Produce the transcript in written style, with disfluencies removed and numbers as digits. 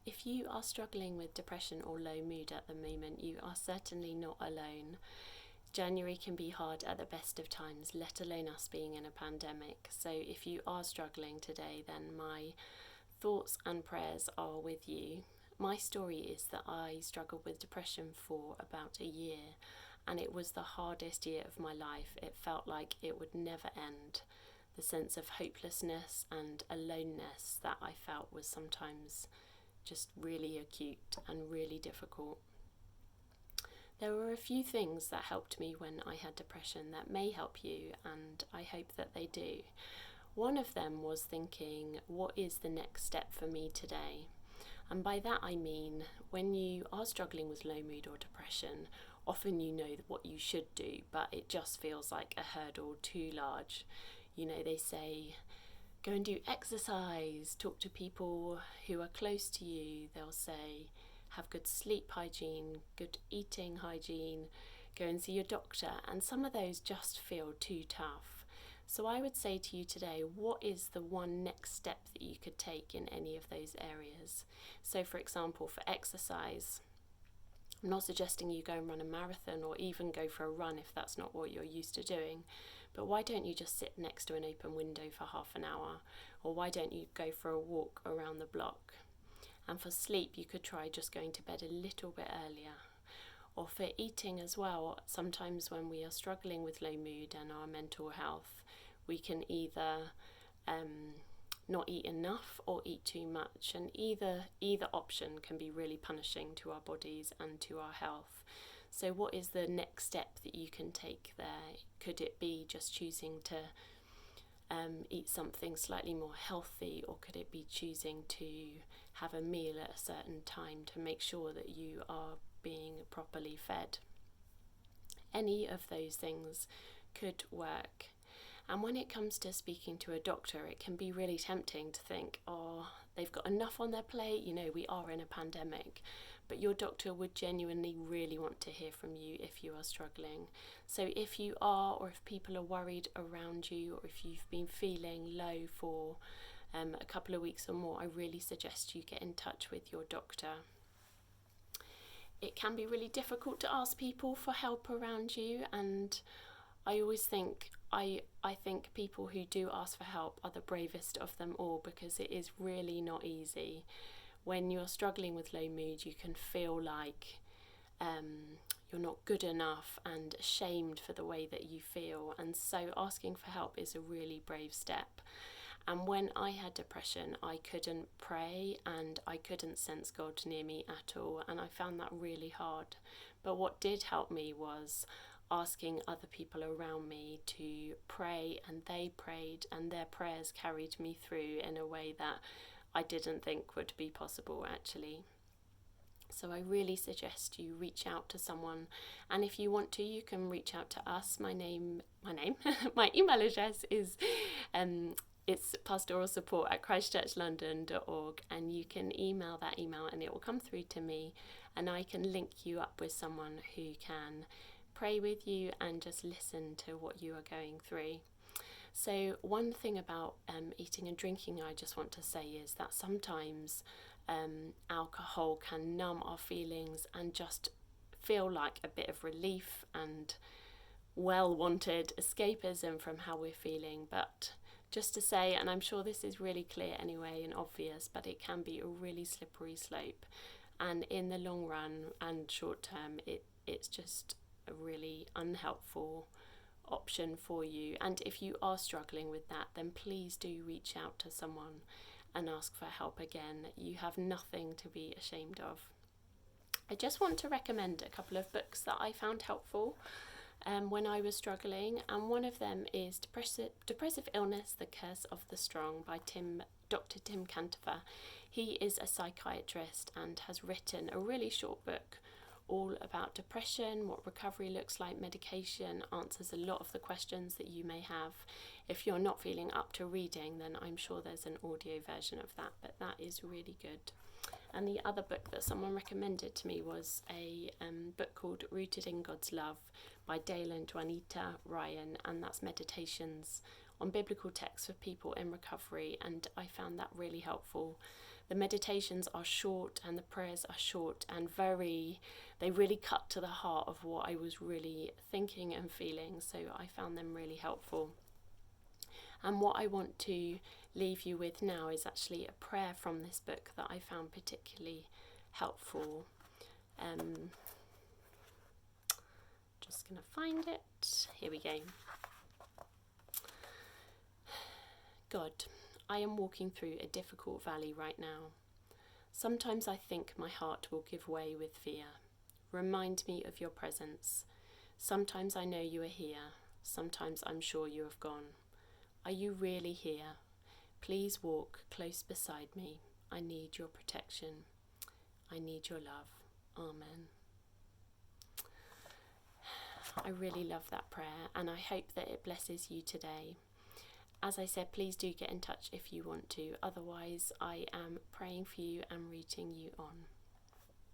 if you are struggling with depression or low mood at the moment, you are certainly not alone. January can be hard at the best of times, let alone us being in a pandemic. So if you are struggling today, then my thoughts and prayers are with you. My story is that I struggled with depression for about a year, and it was the hardest year of my life. It felt like it would never end. The sense of hopelessness and aloneness that I felt was sometimes just really acute and really difficult. There were a few things that helped me when I had depression that may help you, and I hope that they do. One of them was thinking, what is the next step for me today? And by that I mean, when you are struggling with low mood or depression, often you know what you should do, but it just feels like a hurdle too large. You know, they say, go and do exercise, talk to people who are close to you. They'll say, have good sleep hygiene, good eating hygiene, go and see your doctor. And some of those just feel too tough. So I would say to you today, what is the one next step that you could take in any of those areas? So for example, for exercise, I'm not suggesting you go and run a marathon or even go for a run if that's not what you're used to doing. But why don't you just sit next to an open window for half an hour? Or why don't you go for a walk around the block? And for sleep, you could try just going to bed a little bit earlier. Or for eating as well, sometimes when we are struggling with low mood and our mental health, we can either not eat enough or eat too much, and either option can be really punishing to our bodies and to our health. So what is the next step that you can take there? Could it be just choosing to eat something slightly more healthy, or could it be choosing to have a meal at a certain time to make sure that you are being properly fed? Any of those things could work. And when it comes to speaking to a doctor, it can be really tempting to think, oh, they've got enough on their plate, you know, we are in a pandemic. But your doctor would genuinely really want to hear from you if you are struggling. So if you are, or if people are worried around you, or if you've been feeling low for a couple of weeks or more, I really suggest you get in touch with your doctor. It can be really difficult to ask people for help around you, and I always think I think people who do ask for help are the bravest of them all, because it is really not easy. When you're struggling with low mood, you can feel like you're not good enough and ashamed for the way that you feel, and so asking for help is a really brave step. And when I had depression, I couldn't pray and I couldn't sense God near me at all, and I found that really hard. But what did help me was asking other people around me to pray, and they prayed, and their prayers carried me through in a way that I didn't think would be possible actually. So I really suggest you reach out to someone, and if you want to, you can reach out to us. My email address is it's pastoralsupport@christchurchlondon.org, and you can email that email and it will come through to me, and I can link you up with someone who can pray with you and just listen to what you are going through. So one thing about eating and drinking I just want to say is that sometimes alcohol can numb our feelings and just feel like a bit of relief and well-wanted escapism from how we're feeling. But just to say, and I'm sure this is really clear anyway and obvious, but it can be a really slippery slope, and in the long run and short term it's just a really unhelpful option for you. And if you are struggling with that, then please do reach out to someone and ask for help again. You have nothing to be ashamed of. I just want to recommend a couple of books that I found helpful when I was struggling, and one of them is Depressive Illness, The Curse of the Strong by Dr. Tim Cantifer. He is a psychiatrist and has written a really short book all about depression, what recovery looks like, medication, answers a lot of the questions that you may have. If you're not feeling up to reading, then I'm sure there's an audio version of that, but that is really good. And the other book that someone recommended to me was a book called Rooted in God's Love by Dale and Juanita Ryan, and that's meditations on biblical texts for people in recovery, and I found that really helpful the meditations are short and the prayers are short and they really cut to the heart of what I was really thinking and feeling, so I found them really helpful. And what I want to leave you with now is actually a prayer from this book that I found particularly helpful. Just going to find it. Here we go. God, I am walking through a difficult valley right now. Sometimes I think my heart will give way with fear. Remind me of your presence. Sometimes I know you are here. Sometimes I'm sure you have gone. Are you really here? Please walk close beside me. I need your protection. I need your love. Amen. I really love that prayer, and I hope that it blesses you today. As I said, please do get in touch if you want to. Otherwise, I am praying for you and rooting you on.